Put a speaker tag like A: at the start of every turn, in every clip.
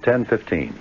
A: 10:15.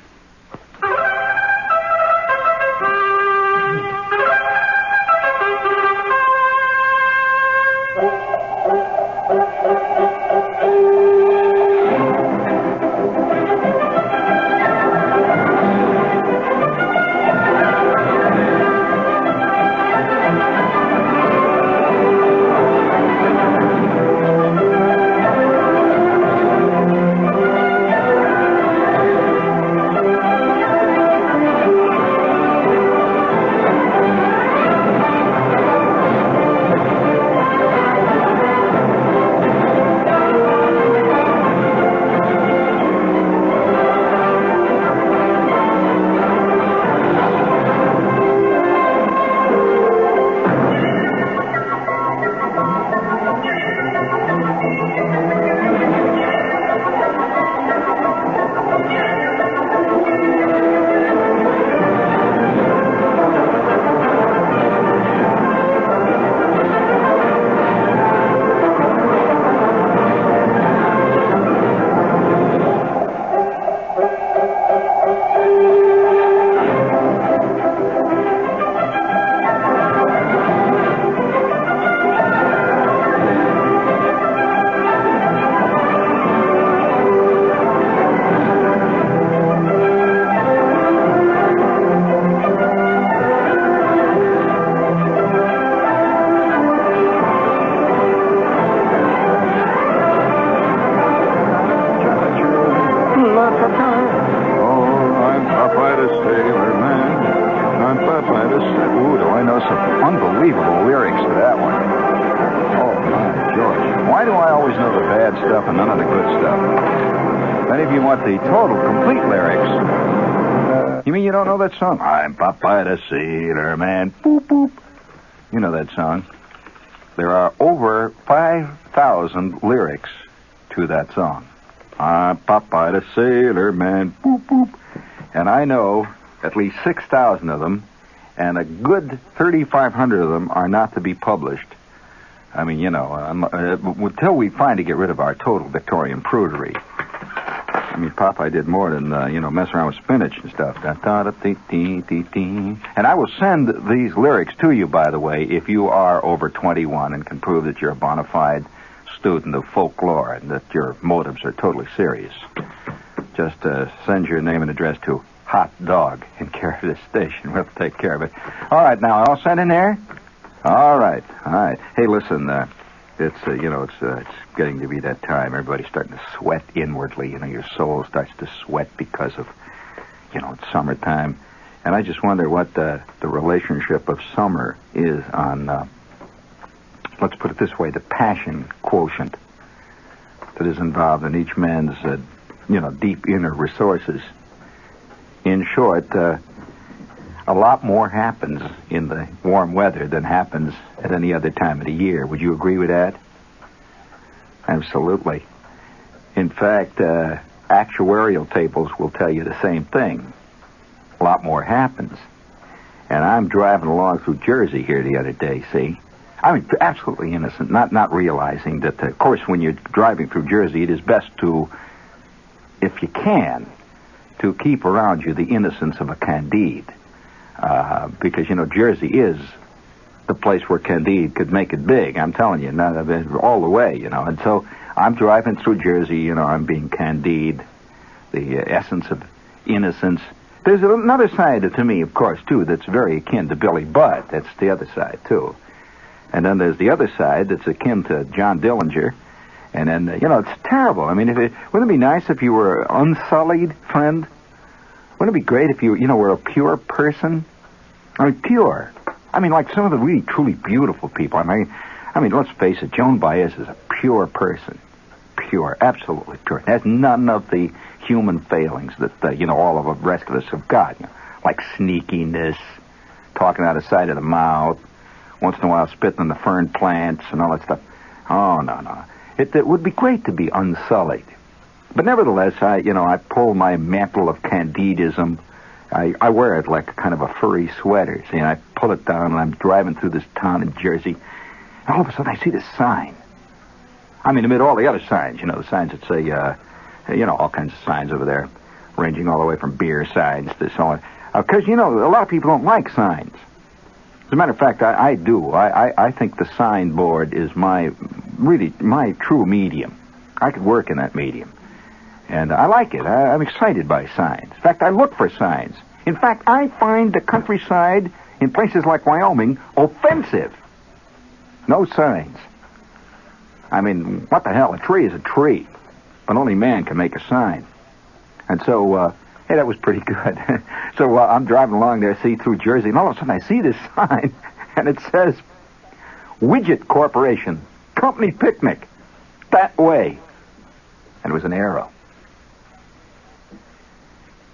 B: Unbelievable lyrics to that one. Oh, my George. Why do I always know the bad stuff and none of the good stuff? Then if you want the total, complete lyrics, you mean you don't know that song? I'm Popeye the Sailor Man. Boop, boop. You know that song. There are over 5,000 lyrics to that song. I'm Popeye the Sailor Man. Boop, boop. And I know at least 6,000 of them, and a good 3,500 of them are not to be published. I mean, until we find to get rid of our total Victorian prudery. I mean, Popeye did more than, mess around with spinach and stuff. And I will send these lyrics to you, by the way, if you are over 21 and can prove that you're a bona fide student of folklore and that your motives are totally serious. Just send your name and address to Hot Dog in care of this station. We'll take care of it. All right, now, all set in there? All right. Hey, listen, it's getting to be that time. Everybody's starting to sweat inwardly. Your soul starts to sweat because of, it's summertime. And I just wonder what the relationship of summer is on, let's put it this way, the passion quotient that is involved in each man's, deep inner resources. In short, a lot more happens in the warm weather than happens at any other time of the year. Would you agree with that? Absolutely. In fact, actuarial tables will tell you the same thing. A lot more happens. And I'm driving along through Jersey here the other day, see? I mean, absolutely innocent, not realizing that, of course, when you're driving through Jersey, it is best to, if you can, to keep around you the innocence of a Candide. Because, Jersey is the place where Candide could make it big. I'm telling you, all the way, And so I'm driving through Jersey, I'm being Candide, the essence of innocence. There's another side to me, of course, too, that's very akin to Billy Budd. That's the other side, too. And then there's the other side that's akin to John Dillinger. And then, it's terrible. I mean, wouldn't it be nice if you were unsullied, friend? Wouldn't it be great if you, were a pure person? I mean, pure. I mean, like some of the really, truly beautiful people. I mean, let's face it, Joan Baez is a pure person. Pure, absolutely pure. Has none of the human failings that, all of the rest of us have got. Like sneakiness, talking out of the side of the mouth, once in a while spitting on the fern plants and all that stuff. Oh, no. It would be great to be unsullied. But nevertheless, I pull my mantle of candidism. I wear it like kind of a furry sweater. See, and I pull it down, and I'm driving through this town in Jersey. And all of a sudden, I see this sign. I mean, amid all the other signs, the signs that say, all kinds of signs over there. ranging all the way from beer signs to so on. Because, a lot of people don't like signs. As a matter of fact, I do. I think the signboard is my true medium. I could work in that medium. And I like it. I'm excited by signs. In fact, I look for signs. In fact, I find the countryside in places like Wyoming offensive. No signs. I mean, what the hell? A tree is a tree. But only man can make a sign. And so, hey, that was pretty good. So I'm driving along there, see, through Jersey, and all of a sudden I see this sign, and it says, Widget Corporation, Company Picnic, that way. And it was an arrow.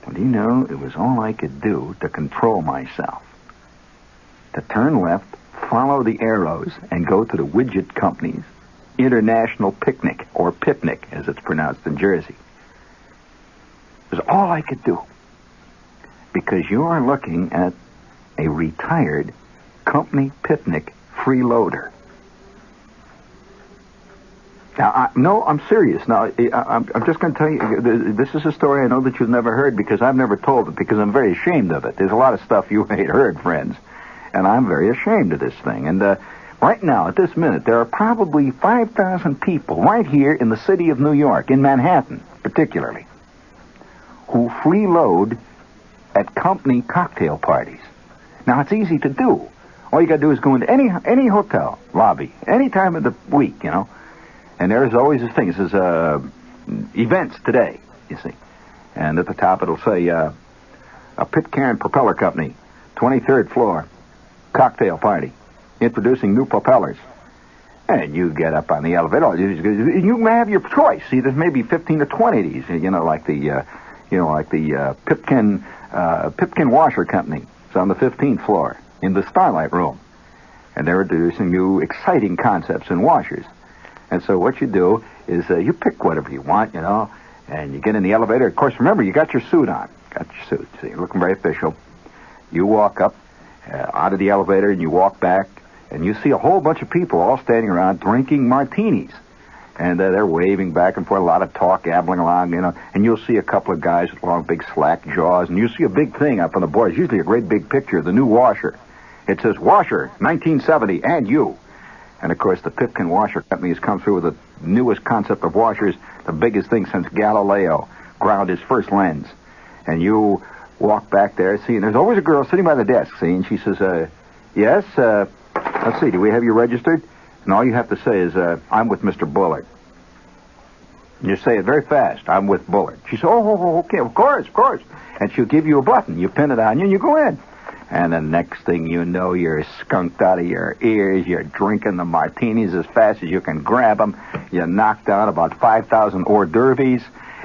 B: And it was all I could do to control myself. To turn left, follow the arrows, and go to the Widget Company's International Picnic, or Picnic, as it's pronounced in Jersey. It was all I could do. Because you are looking at a retired Company Picnic freeloader. Now, I'm serious. Now, I'm just going to tell you, this is a story I know that you've never heard because I've never told it, because I'm very ashamed of it. There's a lot of stuff you ain't heard, friends, and I'm very ashamed of this thing. And right now, at this minute, there are probably 5,000 people right here in the city of New York, in Manhattan particularly, who freeload at company cocktail parties. Now, it's easy to do. All you got to do is go into any hotel lobby, any time of the week, And there's always this thing. It says, events today, you see. And at the top it'll say, a Pitcairn Propeller Company, 23rd floor, cocktail party, introducing new propellers. And you get up on the elevator. You have your choice. See, there's maybe 15 to 20 of these, like the Pipkin Washer Company. It's on the 15th floor in the Starlight Room. And they're introducing new exciting concepts in washers. And so what you do is you pick whatever you want, and you get in the elevator. Of course, remember, you got your suit on. Got your suit. So you're looking very official. You walk up out of the elevator, and you walk back, and you see a whole bunch of people all standing around drinking martinis. And they're waving back and forth, a lot of talk, gabbling along, and you'll see a couple of guys with long, big, slack jaws, and you see a big thing up on the board. It's usually a great big picture of the new washer. It says, Washer, 1970, and you. And, of course, the Pipkin Washer Company has come through with the newest concept of washers, the biggest thing since Galileo ground his first lens. And you walk back there, see, and there's always a girl sitting by the desk, see, and she says, yes, let's see, do we have you registered? And all you have to say is, I'm with Mr. Bullard. And you say it very fast, I'm with Bullard. She says, oh, okay, of course. And she'll give you a button. You pin it on you, and you go in. And the next thing you know, you're skunked out of your ears. You're drinking the martinis as fast as you can grab them. You knock down about 5,000 hors d'oeuvres,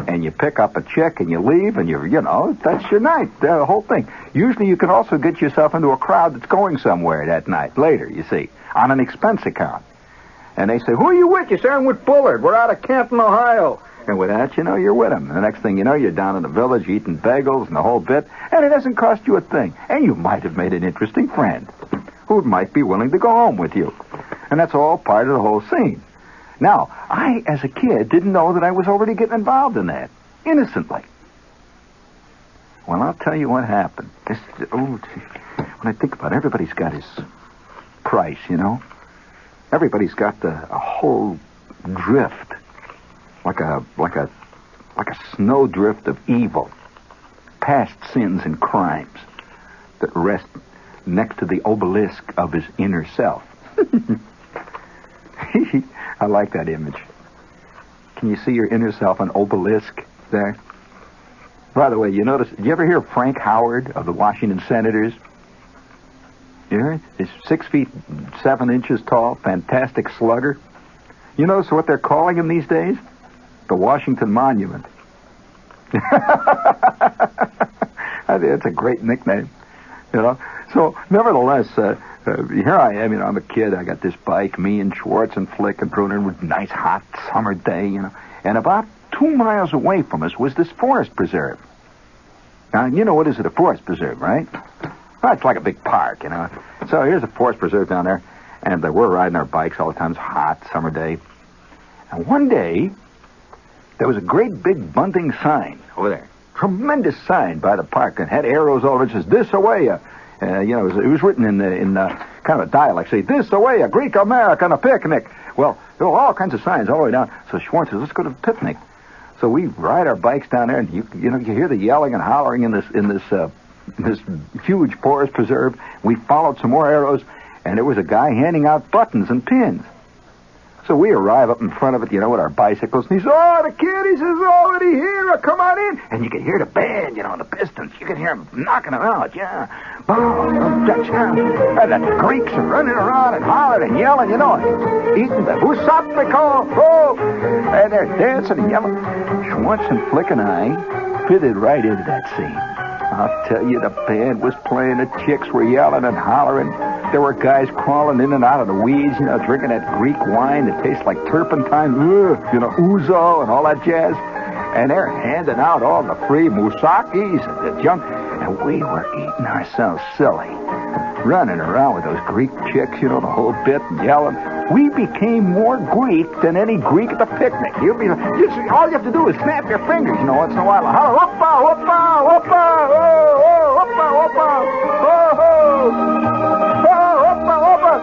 B: and you pick up a chick, and you leave, and that's your night, the whole thing. Usually you can also get yourself into a crowd that's going somewhere that night, later, you see, on an expense account. And they say, who are you with? You say, I'm with Bullard. We're out of Canton, Ohio. And with that, you're with him. And the next thing you know, you're down in the village eating bagels and the whole bit, and it doesn't cost you a thing. And you might have made an interesting friend who might be willing to go home with you. And that's all part of the whole scene. Now, I, as a kid, didn't know that I was already getting involved in that, innocently. Well, I'll tell you what happened. When I think about it, everybody's got his price, Everybody's got a whole drift. Like a snowdrift of evil, past sins and crimes that rest next to the obelisk of his inner self. I like that image. Can you see your inner self, an obelisk there? By the way, you you ever hear of Frank Howard of the Washington Senators? You heard? He's 6'7" tall, fantastic slugger. You notice what they're calling him these days? The Washington Monument. I think it's a great nickname, So, nevertheless, here I am, I'm a kid. I got this bike, me and Schwartz and Flick and Bruner, with a nice hot summer day, And about 2 miles away from us was this forest preserve. Now, what is it, a forest preserve, right? Well, it's like a big park, So here's a forest preserve down there, and we're riding our bikes all the time. It's a hot summer day. And one day, there was a great big bunting sign over there. tremendous sign by the park and had arrows all over it. It says, this away. It was written in kind of a dialect. Say, this away, a Greek American, a picnic. Well, there were all kinds of signs all the way down. So Schwartz says, let's go to the picnic. So we ride our bikes down there, and you hear the yelling and hollering in this huge forest preserve. We followed some more arrows, and there was a guy handing out buttons and pins. So we arrive up in front of it, with our bicycles, and he says, oh, the kiddies is already here, come on in. And you can hear the band, the pistons. You can hear them knocking them out, yeah. Boom, touchdown. And the Greeks are running around and hollering and yelling, eating the husapiko, oh. And they're dancing and yelling. Schwartz and Flick and I fitted right into that scene. I'll tell you, the band was playing, the chicks were yelling and hollering. There were guys crawling in and out of the weeds, drinking that Greek wine that tastes like turpentine, ouzo and all that jazz. And they're handing out all the free mousakis and the junk. And we were eating ourselves silly, running around with those Greek chicks, the whole bit, and yelling. We became more Greek than any Greek at the picnic. All you have to do is snap your fingers, once in a while. Holler, whoopa, whoopa, whoopa, oh, oh, whoopa, whoopa, oh, oh, oh, whoopa, whoopa.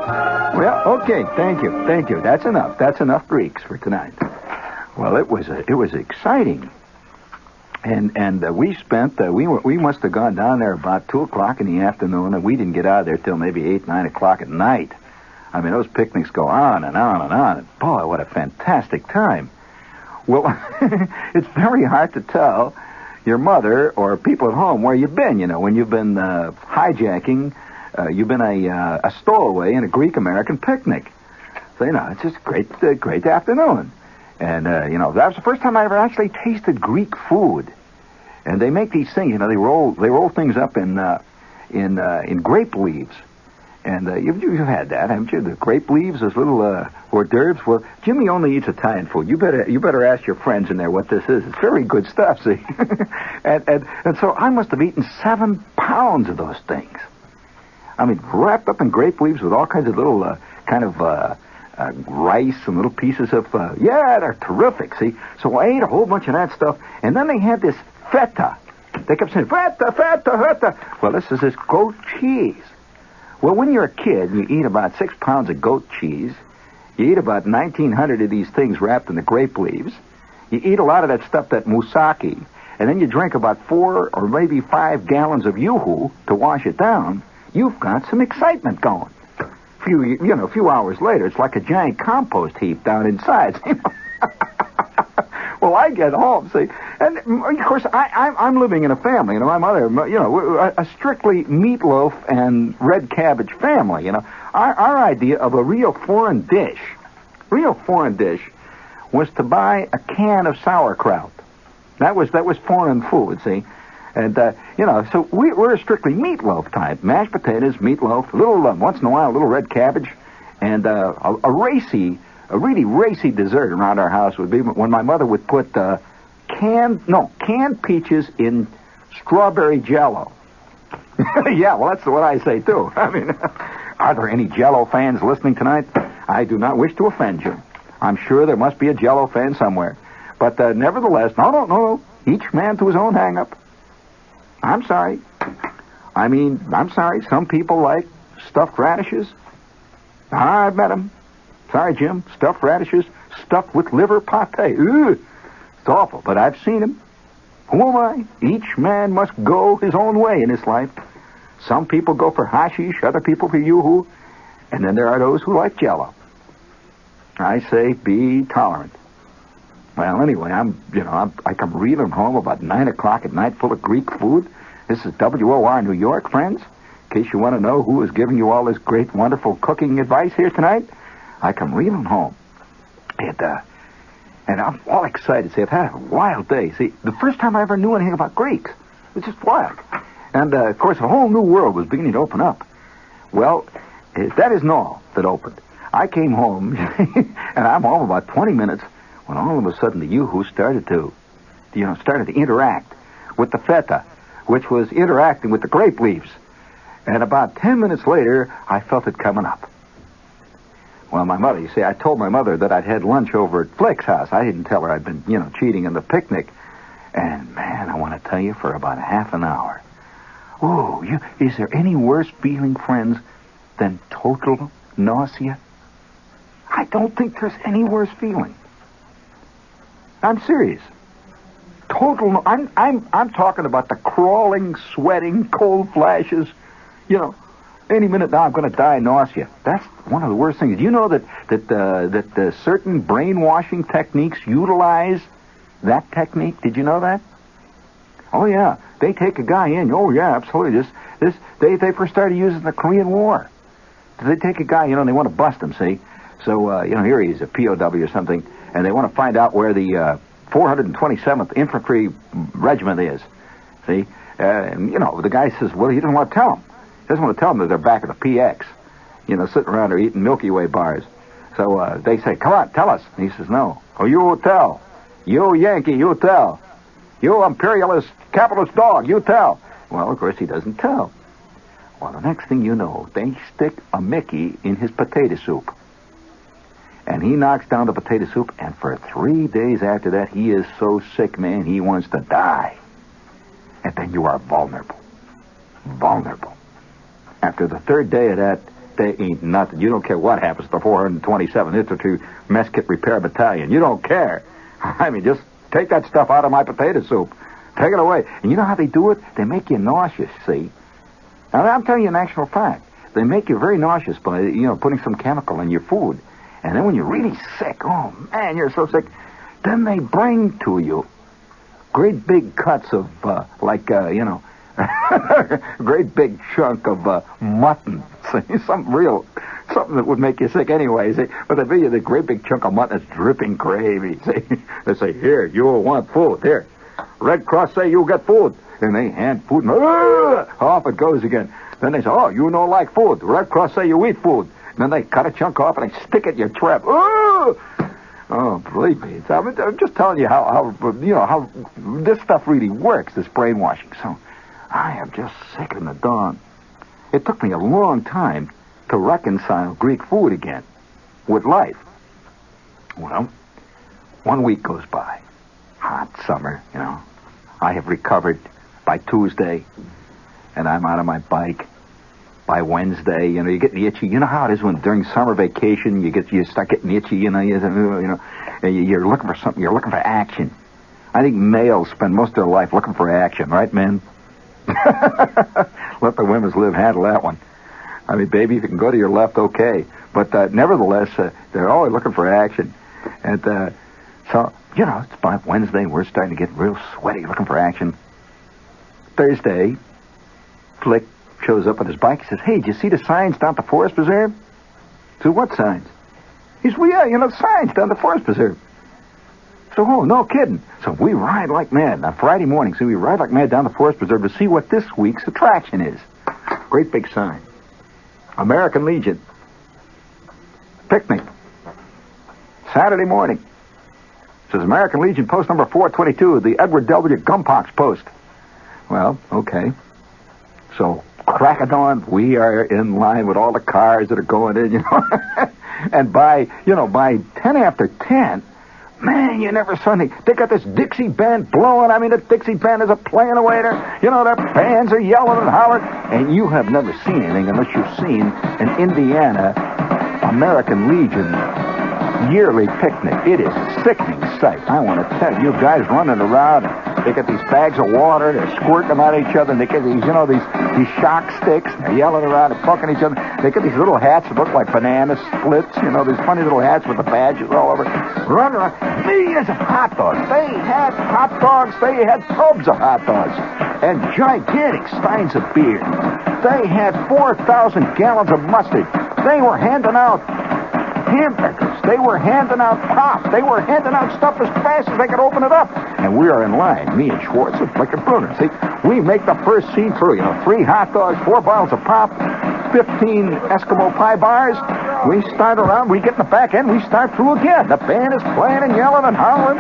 B: Well, okay, thank you. That's enough Greeks for tonight. Well, it was exciting. And we spent, we must have gone down there about 2 o'clock in the afternoon, and we didn't get out of there till maybe 8, 9 o'clock at night. I mean, those picnics go on and on and on. And boy, what a fantastic time. Well, it's very hard to tell your mother or people at home where you've been, when you've been hijacking, you've been a stowaway in a Greek-American picnic. So, it's just a great afternoon. And, that was the first time I ever actually tasted Greek food. And they make these things, they roll things up in grape leaves. And you've had that, haven't you? The grape leaves, those little hors d'oeuvres. Well, Jimmy only eats Italian food. You better ask your friends in there what this is. It's very good stuff, see? and so I must have eaten 7 pounds of those things. I mean, wrapped up in grape leaves with all kinds of little rice and little pieces of, they're terrific, see? So I ate a whole bunch of that stuff, and then they had this feta. They kept saying, feta, feta, feta. Well, this is this goat cheese. Well, when you're a kid, you eat about 6 pounds of goat cheese. You eat about 1,900 of these things wrapped in the grape leaves. You eat a lot of that stuff, that moussaki, and then you drink about 4 or maybe 5 gallons of yoo-hoo to wash it down. You've got some excitement going. A few hours later, it's like a giant compost heap down inside. Well, I get home, see, and of course I'm living in a family. My mother, a strictly meatloaf and red cabbage family. Our idea of a real foreign dish was to buy a can of sauerkraut. That was foreign food, see, and so we're a strictly meatloaf type. Mashed potatoes, meatloaf, a little once in a while a little red cabbage, and a really racy dessert around our house would be when my mother would put canned peaches in strawberry jello. Yeah, well, that's what I say, too. I mean, are there any Jello fans listening tonight? I do not wish to offend you. I'm sure there must be a Jello fan somewhere. But nevertheless, no. Each man to his own hang-up. I'm sorry. I'm sorry. Some people like stuffed radishes. I've met them. Sorry, Jim. Stuffed radishes stuffed with liver pate. Ugh. It's awful, but I've seen them. Who am I? Each man must go his own way in this life. Some people go for hashish, other people for yoo-hoo, and then there are those who like Jello. I say be tolerant. Well, anyway, I come reeling home about 9 o'clock at night full of Greek food. This is WOR New York, friends. In case you want to know who is giving you all this great, wonderful cooking advice here tonight, I come reeling home. And I'm all excited. See, I've had a wild day. See, the first time I ever knew anything about Greeks. It was just wild. And, of course, a whole new world was beginning to open up. Well, that isn't all that opened. I came home, and I'm home about 20 minutes, when all of a sudden the yoo-hoo started to interact with the feta, which was interacting with the grape leaves. And about 10 minutes later, I felt it coming up. Well, my mother, I told my mother that I'd had lunch over at Flick's house. I didn't tell her I'd been, cheating in the picnic. And, man, I want to tell you, for about a half an hour. Oh, is there any worse feeling, friends, than total nausea? I don't think there's any worse feeling. I'm serious. Total. I'm talking about the crawling, sweating, cold flashes. You know, any minute now I'm going to die of nausea. That's one of the worst things. Do you know that certain brainwashing techniques utilize that technique? Did you know that? Oh yeah, they take a guy in. Oh yeah, absolutely. They first started using the Korean War. They take a guy, they want to bust him. See, so here he is, a POW or something, and they want to find out where the 427th Infantry Regiment is. See, and the guy says, well, he doesn't want to tell him. He doesn't want to tell them that they're back at the PX, sitting around there eating Milky Way bars. So they say, come on, tell us. And he says, no. Oh, you will tell. You Yankee, you tell. You imperialist, capitalist dog, you tell. Well, of course, he doesn't tell. Well, the next thing you know, they stick a Mickey in his potato soup. And he knocks down the potato soup, and for 3 days after that, he is so sick, man, he wants to die. And then you are vulnerable. Vulnerable. After the third day of that, they ain't nothing. You don't care what happens to the 427th Infantry Mess Kit Repair Battalion. You don't care. I mean, just take that stuff out of my potato soup. Take it away. And you know how they do it? They make you nauseous, see? Now, I'm telling you an actual fact. They make you very nauseous by, putting some chemical in your food. And then when you're really sick, oh, man, you're so sick, then they bring to you great big cuts of, great big chunk of mutton. Something that would make you sick anyway, see? But they bring you the great big chunk of mutton that's dripping gravy, see? They say, here, you want food, here. Red Cross say you get food. And they hand food, and off it goes again. Then they say, oh, you don't like food. Red Cross say you eat food. And then they cut a chunk off and they stick it in your trap. Oh, believe me. I'm just telling you how this stuff really works, this brainwashing. So I am just sick in the dawn. It took me a long time to reconcile Greek food again with life. Well, 1 week goes by. Hot summer, I have recovered by Tuesday, and I'm out on my bike. By Wednesday, you're getting itchy. You know how it is when during summer vacation you start getting itchy. And you're looking for something. You're looking for action. I think males spend most of their life looking for action, right, men? Let the women handle that one. I mean, baby, if you can go to your left, okay. But nevertheless, they're always looking for action. And so, it's by Wednesday. We're starting to get real sweaty looking for action. Thursday, Flick shows up on his bike. He says, hey, did you see the signs down at the Forest Preserve? So what signs? He says, well, yeah, signs down at the Forest Preserve. So, oh, no kidding. So we ride like mad. On Friday morning, we ride like mad down the Forest Preserve to see what this week's attraction is. Great big sign. American Legion. Picnic. Saturday morning. It says American Legion post number 422, the Edward W. Gumpox post. Well, okay. So, crack of dawn, we are in line with all the cars that are going in, And by 10 after 10, man, you never saw anything. They got this Dixie band blowing. I mean, the Dixie band is playing away there. Their bands are yelling and hollering. And you have never seen anything unless you've seen an Indiana American Legion yearly picnic. It is a sickening sight. I want to tell you, guys running around. They get these bags of water. They're squirting them at each other. And they get these, these shock sticks. They're yelling around and fucking each other. They get these little hats that look like banana splits. These funny little hats with the badges all over. Running around. Millions of hot dogs. They had hot dogs. They had tubs of hot dogs. And gigantic steins of beer. They had 4,000 gallons of mustard. They were handing out hamburgers. They were handing out pop. They were handing out stuff as fast as they could open it up. And we are in line, me and Schwartz and Flick and Bruner. See, we make the first scene through. 3 hot dogs, 4 bottles of pop, 15 Eskimo pie bars. We start around. We get in the back end. We start through again. The band is playing and yelling and hollering.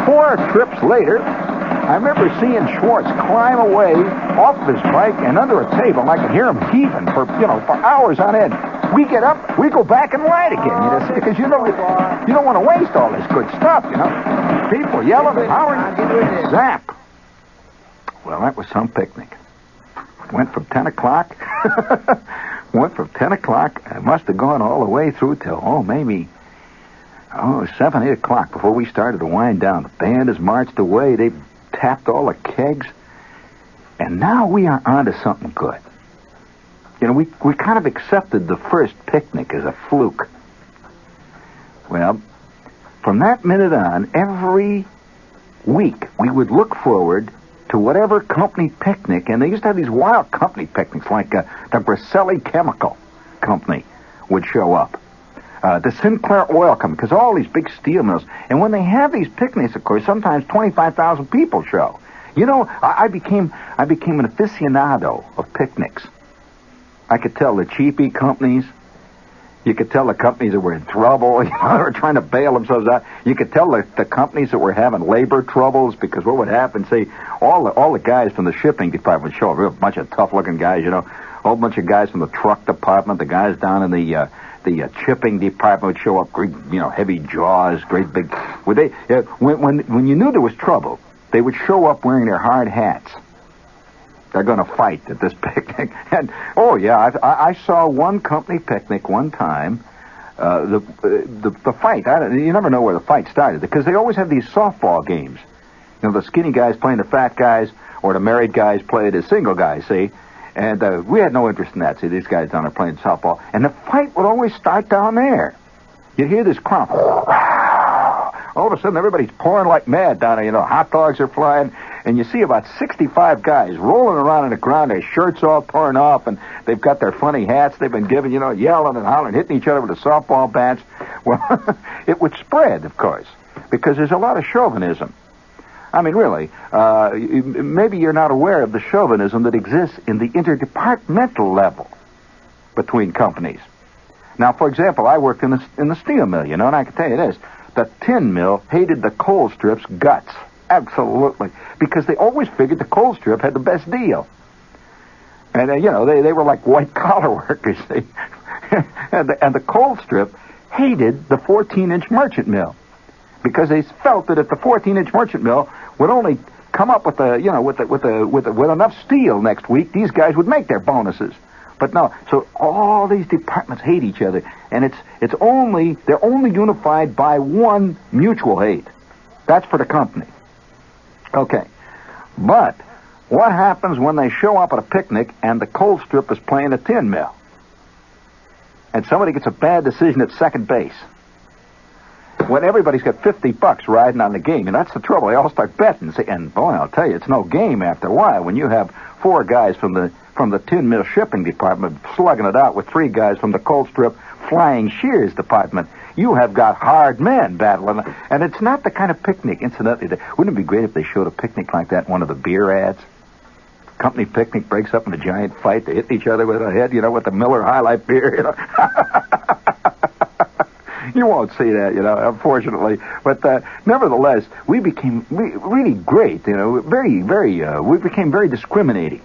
B: 4 trips later, I remember seeing Schwartz climb away off of his bike and under a table. I could hear him heaving for hours on end. we get up, we go back and ride again, because you don't want to waste all this good stuff, People yelling, hollering, zap. Well, that was some picnic. Went from 10 o'clock. Went from 10 o'clock. I must have gone all the way through till, maybe 7, 8 o'clock before we started to wind down. The band has marched away. They've tapped all the kegs. And now we are on to something good. We kind of accepted the first picnic as a fluke. Well, from that minute on, every week we would look forward to whatever company picnic, and they used to have these wild company picnics, like the Braselli Chemical Company would show up. The Sinclair Oil Company, because all these big steel mills. And when they have these picnics, of course, sometimes 25,000 people show. I became an aficionado of picnics. I could tell the cheapy companies. You could tell the companies that were in trouble. They were trying to bail themselves out. You could tell the companies that were having labor troubles, because what would happen, say, all the guys from the shipping department would show up, a bunch of tough-looking guys, a whole bunch of guys from the truck department, the guys down in the shipping department would show up, great, heavy jaws, great big. When you knew there was trouble, they would show up wearing their hard hats. They're going to fight at this picnic. And, I saw one company picnic one time. The fight, you never know where the fight started, because they always have these softball games. The skinny guys playing the fat guys, or the married guys play the single guys, see? And we had no interest in that. See, these guys down there playing softball. And the fight would always start down there. You'd hear this crowd. All of a sudden, everybody's pouring like mad down there. Hot dogs are flying. And you see about 65 guys rolling around on the ground, their shirts all torn off, and they've got their funny hats they've been given, yelling and hollering, hitting each other with the softball bats. Well, it would spread, of course, because there's a lot of chauvinism. I mean, really, maybe you're not aware of the chauvinism that exists in the interdepartmental level between companies. Now, for example, I worked in the steel mill, and I can tell you this. The tin mill hated the coal strip's guts. Absolutely. Because they always figured the coal strip had the best deal. And, they were like white-collar workers, see? and the coal strip hated the 14-inch merchant mill. Because they felt that if the 14-inch merchant mill would only come up with enough steel next week, these guys would make their bonuses. But no, so all these departments hate each other, and they're only unified by one mutual hate. That's for the company. Okay, but what happens when they show up at a picnic and the coal strip is playing a tin mill? And somebody gets a bad decision at second base. When everybody's got $50 riding on the game, and that's the trouble. They all start betting. And boy, I'll tell you, it's no game after a while when you have 4 guys from the tin mill shipping department slugging it out with 3 guys from the coal strip flying shears department. You have got hard men battling, and it's not the kind of picnic, incidentally. Wouldn't it be great if they showed a picnic like that in one of the beer ads? Company picnic breaks up in a giant fight. They hit each other with a head, with the Miller High Life beer, You won't see that, unfortunately. But nevertheless, we became really great, very, very, we became very discriminating.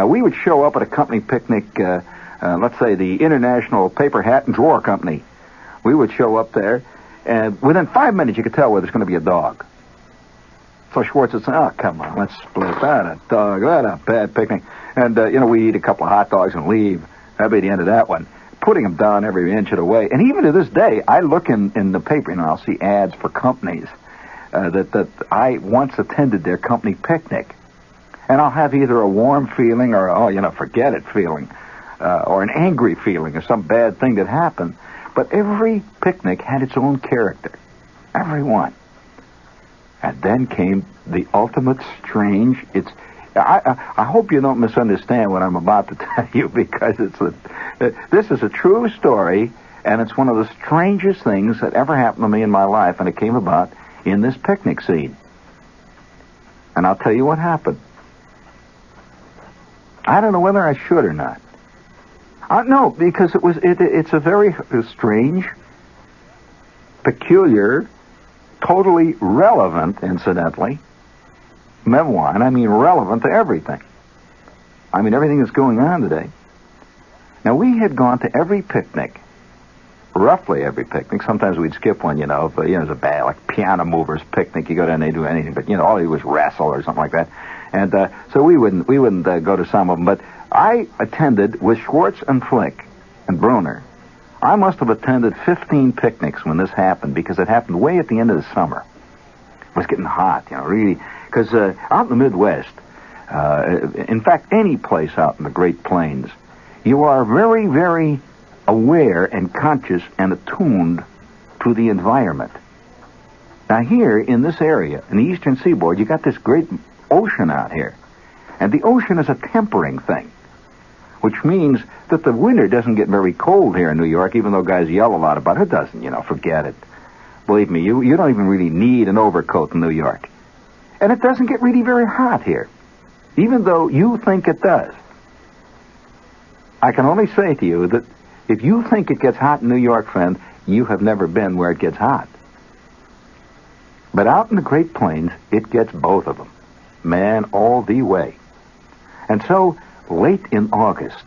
B: We would show up at a company picnic, let's say the International Paper Hat and Drawer Company. We would show up there, and within 5 minutes you could tell whether there's going to be a dog. So Schwartz would say, oh, come on, let's split that a dog. That a bad picnic. And, we eat a couple of hot dogs and leave. That'd be the end of that one. Putting them down every inch of the way. And even to this day, I look in the paper, and I'll see ads for companies that I once attended their company picnic. And I'll have either a warm feeling or, forget it feeling, or an angry feeling or some bad thing that happened. But every picnic had its own character. Every one. And then came the ultimate strange. I hope you don't misunderstand what I'm about to tell you, because this is a true story, and it's one of the strangest things that ever happened to me in my life, and it came about in this picnic scene. And I'll tell you what happened. I don't know whether I should or not. No, because it's a very strange, peculiar, totally relevant, incidentally, memoir. And I mean relevant to everything. I mean everything that's going on today. Now, we had gone to every picnic, roughly every picnic. Sometimes we'd skip one, but, it was a bad, like piano movers picnic. You go down, they do anything, but, all they do was wrestle or something like that. And so we wouldn't go to some of them. But I attended with Schwartz and Flick and Bruner. I must have attended 15 picnics when this happened, because it happened way at the end of the summer. It was getting hot, really, because out in the Midwest, in fact, any place out in the Great Plains, you are very, very aware and conscious and attuned to the environment. Now here in this area, in the eastern seaboard, you got this great ocean out here. And the ocean is a tempering thing, which means that the winter doesn't get very cold here in New York, even though guys yell a lot about it. It doesn't, forget it. Believe me, you don't even really need an overcoat in New York. And it doesn't get really very hot here, even though you think it does. I can only say to you that if you think it gets hot in New York, friend, you have never been where it gets hot. But out in the Great Plains, it gets both of them. Man, all the way. And so, late in August,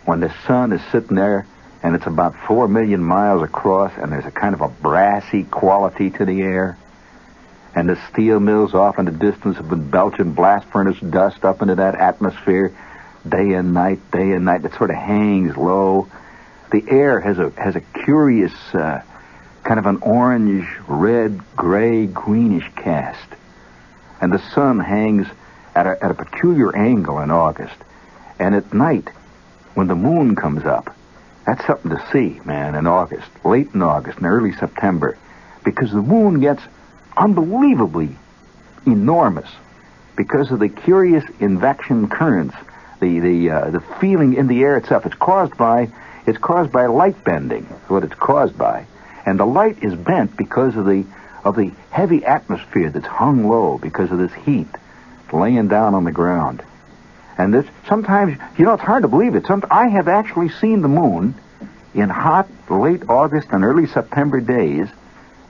B: when the sun is sitting there and it's about 4 million miles across and there's a kind of a brassy quality to the air, and the steel mills off in the distance have been belching blast furnace dust up into that atmosphere day and night. It sort of hangs low. The air has a curious kind of an orange, red, gray, greenish cast. And the sun hangs at a peculiar angle in August. And at night, when the moon comes up, that's something to see, man, in August, late in August and early September, because the moon gets unbelievably enormous because of the curious invection currents, the feeling in the air itself. It's caused by light bending, is what it's caused by. And the light is bent because of the heavy atmosphere that's hung low because of this heat laying down on the ground. And this, sometimes, it's hard to believe it. I have actually seen the moon in hot, late August and early September days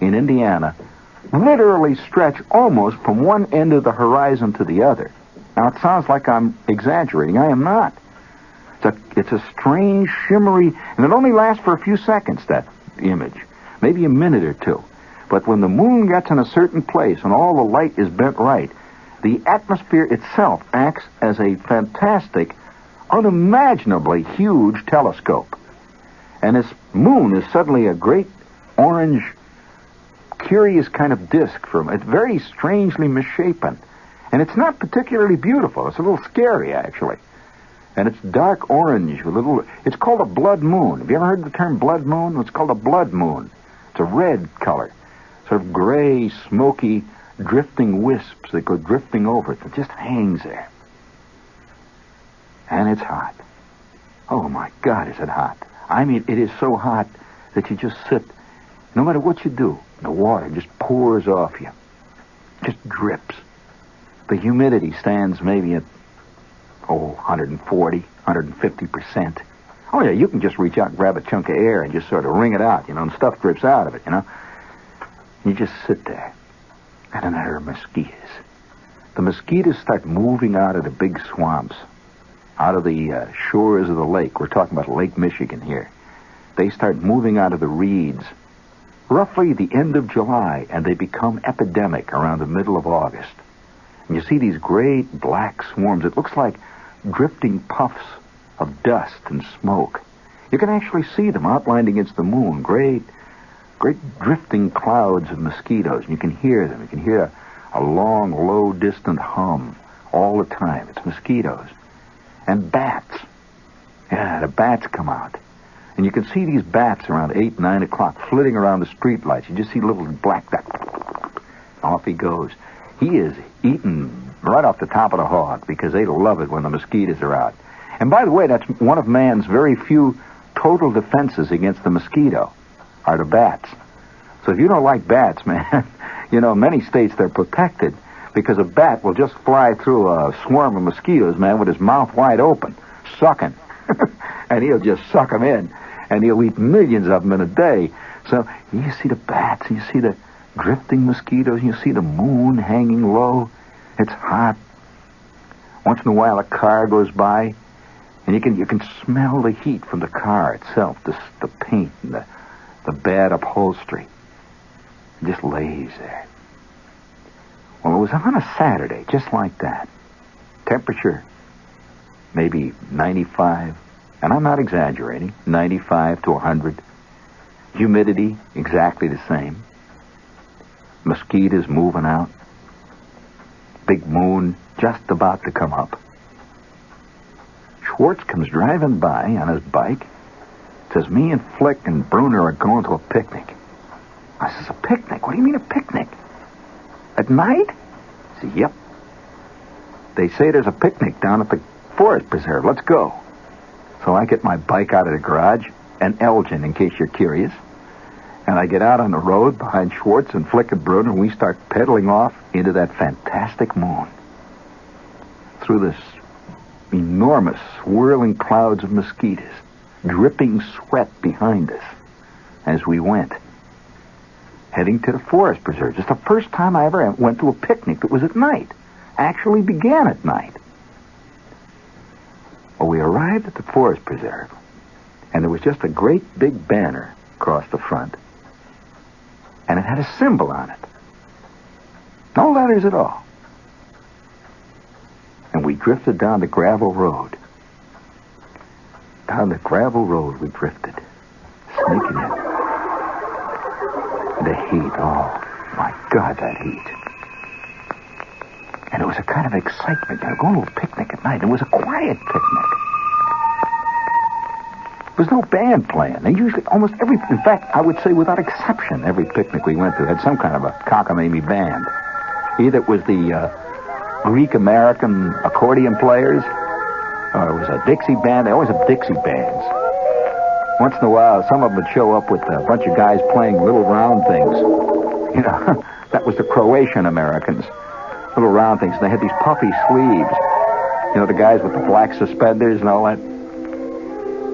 B: in Indiana literally stretch almost from one end of the horizon to the other. Now, it sounds like I'm exaggerating. I am not. It's a strange, shimmery, and it only lasts for a few seconds, that image. Maybe a minute or two. But when the moon gets in a certain place and all the light is bent right, the atmosphere itself acts as a fantastic, unimaginably huge telescope. And this moon is suddenly a great orange, curious kind of disk. It's very strangely misshapen. And it's not particularly beautiful. It's a little scary, actually. And it's dark orange with it's called a blood moon. Have you ever heard the term blood moon? It's called a blood moon. It's a red color. Sort of gray, smoky, drifting wisps that go drifting over it. It just hangs there. And it's hot. Oh, my God, is it hot. I mean, it is so hot that you just sit. No matter what you do, the water just pours off you. Just drips. The humidity stands maybe at 140, 150%. Oh, yeah, you can just reach out and grab a chunk of air and just sort of wring it out, and stuff drips out of it, You just sit there. And then there are mosquitoes. The mosquitoes start moving out of the big swamps, out of the shores of the lake. We're talking about Lake Michigan here. They start moving out of the reeds, roughly the end of July, and they become epidemic around the middle of August. And you see these great black swarms. It looks like drifting puffs of dust and smoke. You can actually see them outlined against the moon, great drifting clouds of mosquitoes. And you can hear them. You can hear a long, low, distant hum all the time. It's mosquitoes. And bats. Yeah, the bats come out. And you can see these bats around 8, 9 o'clock flitting around the streetlights. You just see little black dots. Off he goes. He is eating right off the top of the hog because they love it when the mosquitoes are out. And by the way, that's one of man's very few total defenses against the mosquito, are the bats. So if you don't like bats, man, in many states they're protected because a bat will just fly through a swarm of mosquitoes, man, with his mouth wide open, sucking. And he'll just suck them in. And he'll eat millions of them in a day. So you see the bats, you see the drifting mosquitoes, you see the moon hanging low. It's hot. Once in a while a car goes by. And you can smell the heat from the car itself, the paint and the bad upholstery. It just lays there. Well, it was on a Saturday, just like that. Temperature, maybe 95, and I'm not exaggerating, 95 to 100. Humidity, exactly the same. Mosquitoes moving out. Big moon just about to come up. Schwartz comes driving by on his bike. Says, me and Flick and Bruner are going to a picnic. I says, a picnic? What do you mean a picnic? At night? I said, yep. They say there's a picnic down at the forest preserve. Let's go. So I get my bike out of the garage, an Elgin, in case you're curious. And I get out on the road behind Schwartz and Flick and Bruner, and we start pedaling off into that fantastic moon. Through this enormous swirling clouds of mosquitoes, dripping sweat behind us as we went. Heading to the forest preserve. It's the first time I ever went to a picnic that was at night. Actually began at night. Well, we arrived at the forest preserve, and there was just a great big banner across the front. And it had a symbol on it. No letters at all. And we drifted down the gravel road. Down the gravel road we drifted, sneaking in. The heat, oh, my God, that heat. And it was a kind of excitement, going to a picnic at night. It was a quiet picnic. There was no band playing. They usually, almost every, in fact, I would say without exception, every picnic we went to had some kind of a cockamamie band. Either it was the Greek-American accordion players, or it was a Dixie band. They always have Dixie bands. Once in a while, some of them would show up with a bunch of guys playing little round things. You know, that was the Croatian Americans. Little round things. They had these puffy sleeves. You know, the guys with the black suspenders and all that.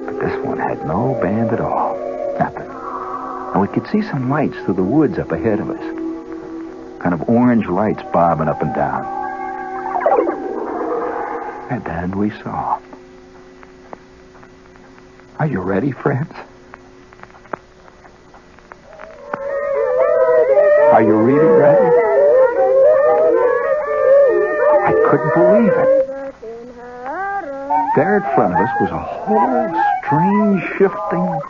B: But this one had no band at all. Nothing. And we could see some lights through the woods up ahead of us. Kind of orange lights bobbing up and down. And then we saw. Are you ready, friends? Are you really ready? I couldn't believe it. There in front of us was a whole strange shifting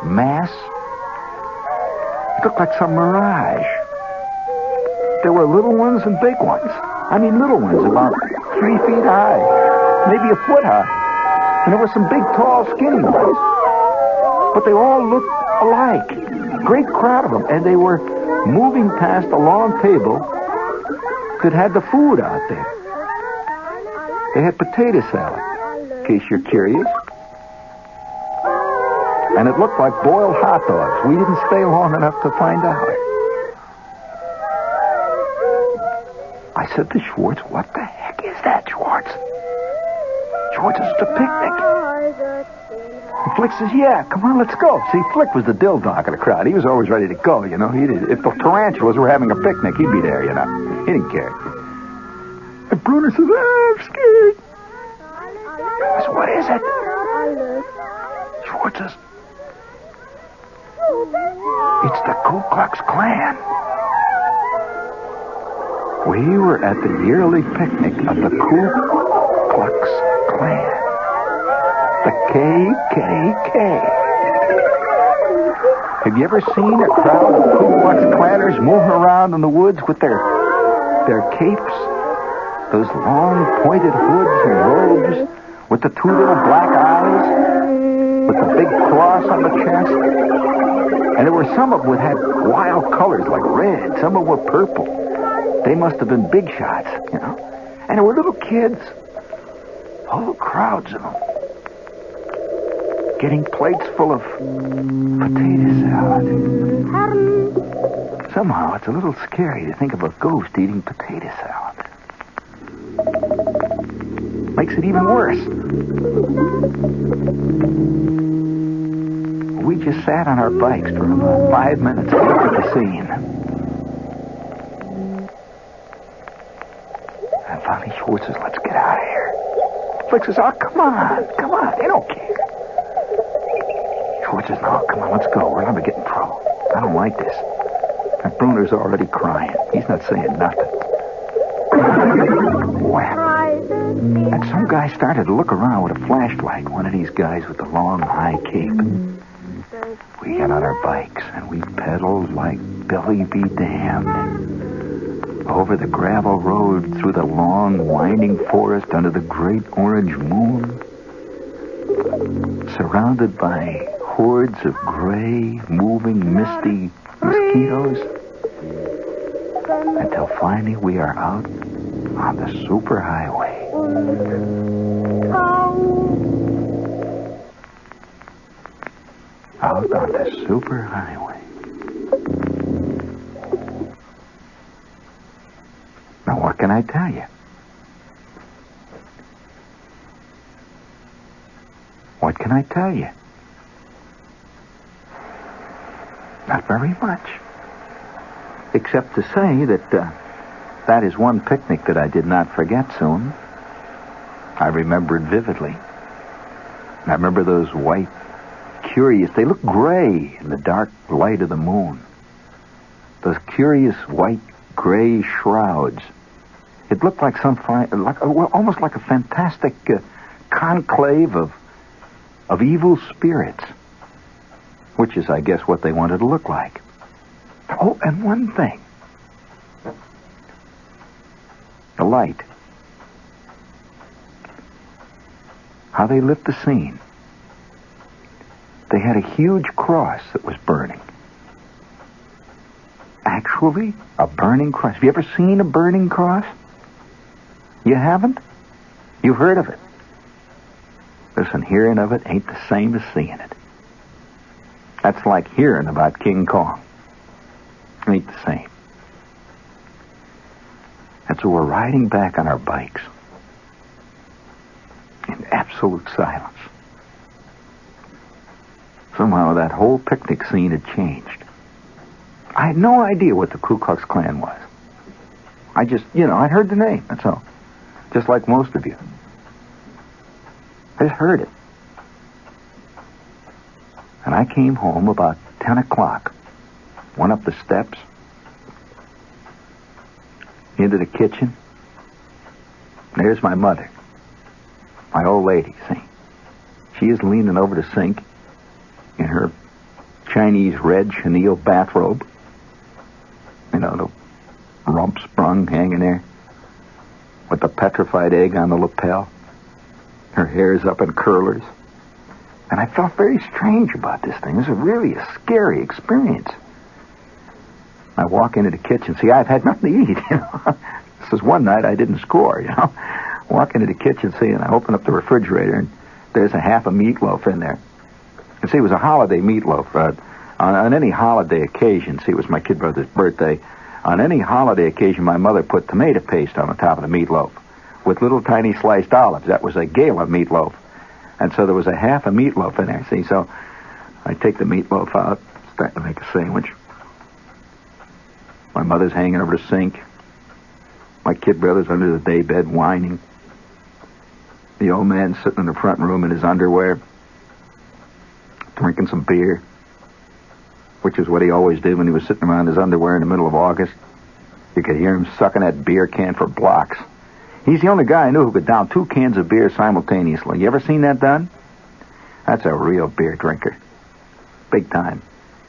B: mass. It looked like some mirage. There were little ones and big ones. I mean, little ones about 3 feet high, maybe a foot high. And there were some big, tall, skinny ones. But they all looked alike. Great crowd of them. And they were moving past a long table that had the food out there. They had potato salad, in case you're curious. And it looked like boiled hot dogs. We didn't stay long enough to find out. I said to Schwartz, what the heck is that, Schwartz? Schwartz, it's the picnic. And Flick says, yeah, come on, let's go. See, Flick was the dill dog of the crowd. He was always ready to go, you know. If the tarantulas were having a picnic, he'd be there, you know. He didn't care. And Bruner says, I'm scared. I said, what is it? Schwartz says, it's the Ku Klux Klan. We were at the yearly picnic of the Ku Klux Klan. The KKK. Have you ever seen a crowd of Ku Klux Klanners moving around in the woods with their capes? Those long pointed hoods and robes with the 2 little black eyes, with the big cross on the chest. And there were some of them that had wild colors like red. Some of them were purple. They must have been big shots, you know. And there were little kids. Whole crowds of them. Getting plates full of potato salad. Somehow it's a little scary to think of a ghost eating potato salad. Makes it even worse. We just sat on our bikes for about 5 minutes to look at the scene. And finally Schwartz says, let's get out of here. Flick says, oh, come on, they don't care. George says, no, come on, let's go. We're going to get in trouble. I don't like this. And Bruner's already crying. He's not saying nothing. Whap. And some guy started to look around with a flashlight, one of these guys with the long, high cape. We got on our bikes, and we pedaled like Billy be damned. Over the gravel road, through the long, winding forest, under the great orange moon, surrounded by hordes of gray, moving, misty mosquitoes, until finally we are out on the superhighway. Out on the superhighway. Now, what can I tell you? What can I tell you? Not very much. Except to say that that is one picnic that I did not forget soon. I remember it vividly. I remember those white, curious, they look gray in the dark light of the moon. Those curious white, gray shrouds. It looked like almost like a fantastic conclave of evil spirits, which is, I guess, what they wanted to look like. Oh, and one thing. The light. How they lit the scene. They had a huge cross that was burning. Actually, a burning cross. Have you ever seen a burning cross? You haven't? You've heard of it. Listen, hearing of it ain't the same as seeing it. That's like hearing about King Kong. Ain't the same. And so we're riding back on our bikes in absolute silence. Somehow that whole picnic scene had changed. I had no idea what the Ku Klux Klan was. I just, I'd heard the name, that's all. Just like most of you. I just heard it. And I came home about 10 o'clock. Went up the steps. Into the kitchen. There's my mother. My old lady, see. She is leaning over the sink in her Chinese red chenille bathrobe. The rump sprung hanging there. With the petrified egg on the lapel. Her hair's up in curlers. And I felt very strange about this thing. This was really a scary experience. I walk into the kitchen. See, I've had nothing to eat, This is one night I didn't score, Walk into the kitchen, see, and I open up the refrigerator, and there's a half a meatloaf in there. And see, it was a holiday meatloaf. On any holiday occasion, see, it was my kid brother's birthday. On any holiday occasion, my mother put tomato paste on the top of the meatloaf with little tiny sliced olives. That was a gala meatloaf. And so there was a half a meatloaf in there, see. So I take the meatloaf out, start to make a sandwich. My mother's hanging over the sink. My kid brother's under the daybed whining. The old man's sitting in the front room in his underwear, drinking some beer, which is what he always did when he was sitting around in his underwear in the middle of August. You could hear him sucking that beer can for blocks. He's the only guy I knew who could down 2 cans of beer simultaneously. You ever seen that done? That's a real beer drinker. Big time.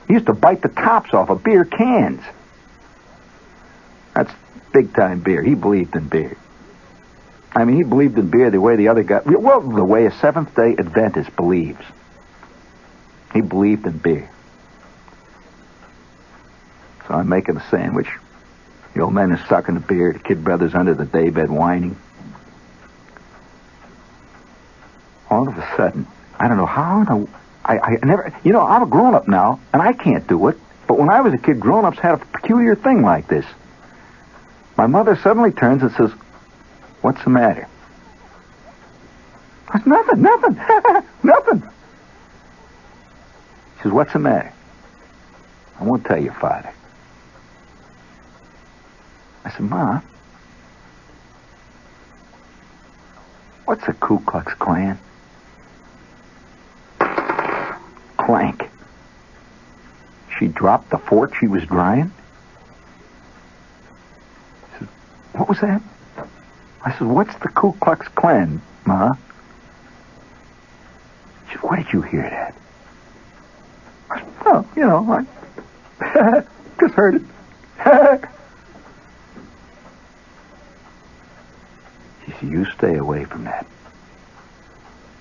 B: He used to bite the tops off of beer cans. That's big time beer. He believed in beer. I mean, he believed in beer the way the other guy... Well, the way a Seventh-day Adventist believes. He believed in beer. So I'm making a sandwich. The old man is sucking the beer. The kid brother's under the daybed whining. All of a sudden, I don't know how... I never... I'm a grown-up now, and I can't do it. But when I was a kid, grown-ups had a peculiar thing like this. My mother suddenly turns and says, "What's the matter?" I said, "Nothing, nothing." She says, "What's the matter?" "I won't tell your father." I said, "Ma, What's the Ku Klux Klan? Clank. She dropped the fork she was drying? I said, what was that? I said, what's the Ku Klux Klan, Ma? She said, where did you hear that? I said, oh, I just heard it. She said, you stay away from that.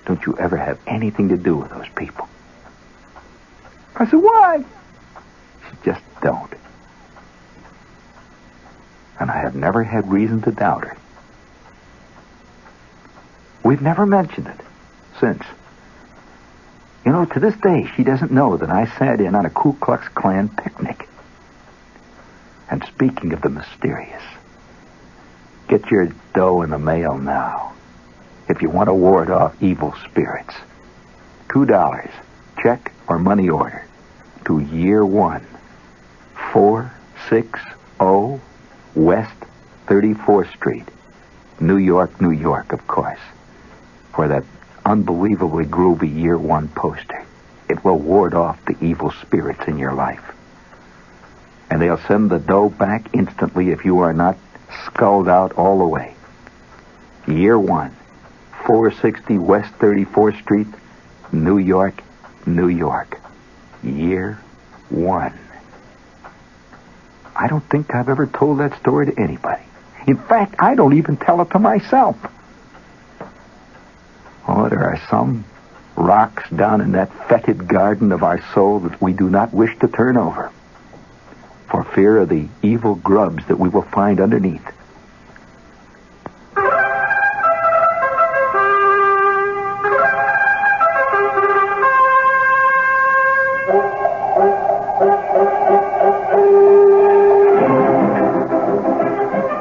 B: Don't you ever have anything to do with those people. I said, why? She just don't. And I have never had reason to doubt her. We've never mentioned it since. To this day, she doesn't know that I sat in on a Ku Klux Klan picnic. And speaking of the mysterious, get your dough in the mail now if you want to ward off evil spirits. $2, check or money order, to Year 1, 460 West 34th Street, New York, New York, of course, for that unbelievably groovy Year 1 poster. It will ward off the evil spirits in your life. And they'll send the dough back instantly if you are not sculled out all the way. Year 1, 460 West 34th Street, New York, New York. Year 1. I don't think I've ever told that story to anybody. In fact, I don't even tell it to myself. Oh, there are some rocks down in that fetid garden of our soul that we do not wish to turn over, for fear of the evil grubs that we will find underneath.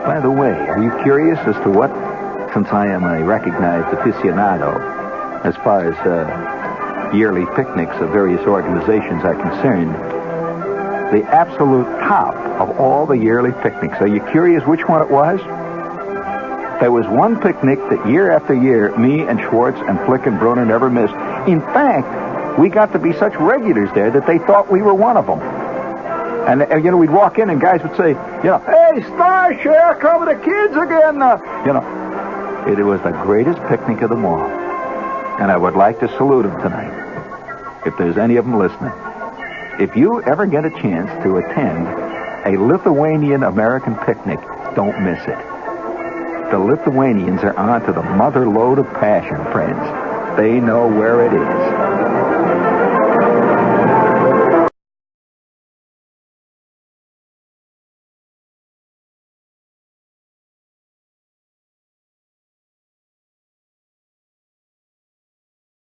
B: By the way, are you curious as to what, since I am a recognized aficionado, as far as yearly picnics of various organizations are concerned, the absolute top of all the yearly picnics, are you curious which one it was? There was one picnic that year after year, me and Schwartz and Flick and Bruner never missed. In fact, we got to be such regulars there that they thought we were one of them. And, we'd walk in and guys would say, hey, Starshare, come the kids again. It was the greatest picnic of them all. And I would like to salute them tonight, if there's any of them listening. If you ever get a chance to attend a Lithuanian-American picnic, don't miss it. The Lithuanians are on to the mother lode of passion, friends. They know where it is.